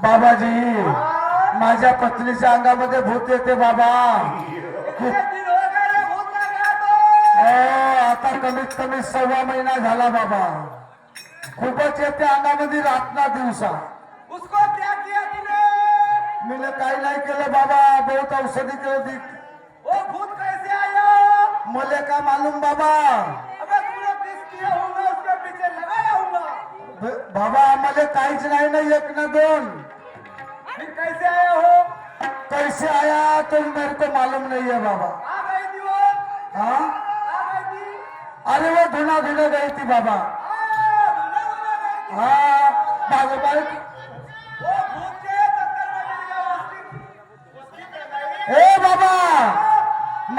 बाबाजी माझ्या पत्नीच्या अंगामध्ये भूत येते बाबा आता कमीत कमी 1.25 महिना झाला बाबा खूपच येते अंगामध्ये रातना दिवसा उसको क्या किया तूने? मैंने काही नाही केलं बाबा बहुत औषधी केली वो भूत कैसे आया? मुझे क्या मालूम बाबा अबे तूने किस किया होगा उसके पीछे लगाया होगा बाबा मुझे काहीच नाही ना एक ना दोन फिर कैसे आया हो? कैसे आया तो मेरे को मालूम नहीं है बाबा आ गई थी वो हाँ आ गई थी अरे वो धुना धुने गई थी बाबा धुना धुना गई थी हाँ बाबा वो भूत के चक्कर में गिर गया उसकी प्रणाली ए बाबा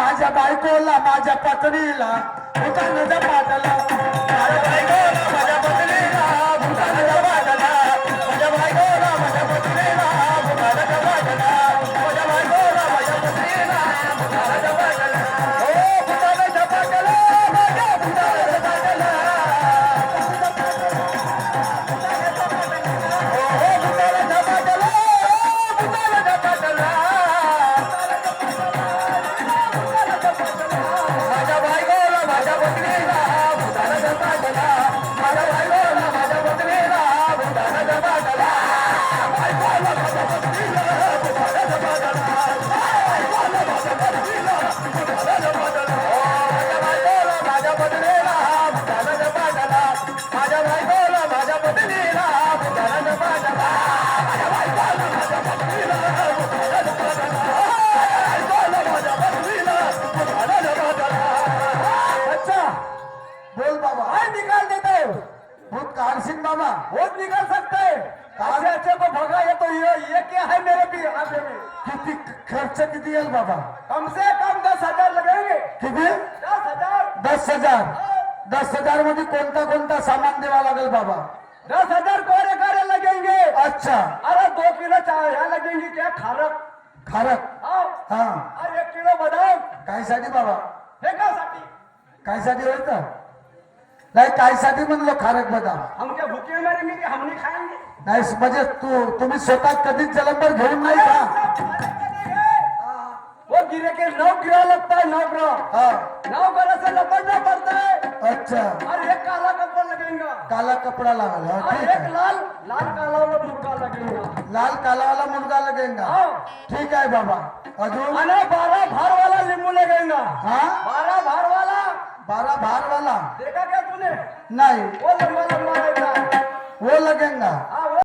माझ्या बायकोला माझ्या पत्नीला भूतानं पाठला माझ्या बायकोला माझ्या पत्नीला भूतानं पाठला माझ्या बायकोला माझ्या पत्नीला भूतानं पाठला माझ्या बायकोला माझ्या पत्नीला भूतानं पाठला ओ भूतानं पाठला माझ्या भूतानं पाठला ओ भूतानं पाठला भूतानं पाठला माझ्या बायकोला माझ्या पत्नीला भूतानं पाठला माझ्या बायकोला माझ्या पत्नीला भूतानं पाठला बायकोला माझ्या पत्नीला भूतानं पाठला बायकोला माझ्या पत्नीला भूतानं पाठला माझ्या बायकोला माझ्या पत्नीला भूतानं पाठला माझ्या बायकोला माझ्या पत्नीला भूतानं पाठला माझ्या बायकोला माझ्या पत्नीला भूतानं पाठला बायकोला माझ्या पत्नीला भूतानं पाठला अच्छा बोल बाबा हाय निकाल देता है भूत काल सिंह बाबा भूत निकाल सकता है अच्छे अच्छे को भगा ये तो ये क्या है मेरे भी आगे में किती खर्च किती येईल बाबा कम से कम 10,000 लगेंगे किती 10,000 10,000 10,000 मध्ये कोणता कोणता सामान द्यावा लागेल बाबा 10,000 कोरे करे लगेंगे अच्छा अरे 2 किलो चाय लगेंगी क्या खारक खारक हाँ हा और 1 किलो बादाम कायसाठी बाबा फेकासाठी कायसाठी होतं नाही कायसाठी म्हणलो खारक बदाम हम क्या भूखे मरेंगे कि हम नहीं खाएंगे नाही म्हणजे तुम्ही स्वतः कधीच जलंबर घेऊन नाही का वो गिरे के 9 गिरा लगता है 9 गिरा हा 9 गिरा से लपटना पड़ता है अच्छा और एक काला कपड़ा लगेगा काला कपडा लागला और ठीक एक आहे लाल काला वाला मुर्गा लगेगा लाल कालावाला मुलगा लगेगा हाँ ठीक आहे बाबा अजून और 12 भार वाला नींबू लगेगा हा 12 भार वाला 12 भारवाला देखा क्या तूने नाही वो लंबा लंबा रहता है वो लगेगा हाँ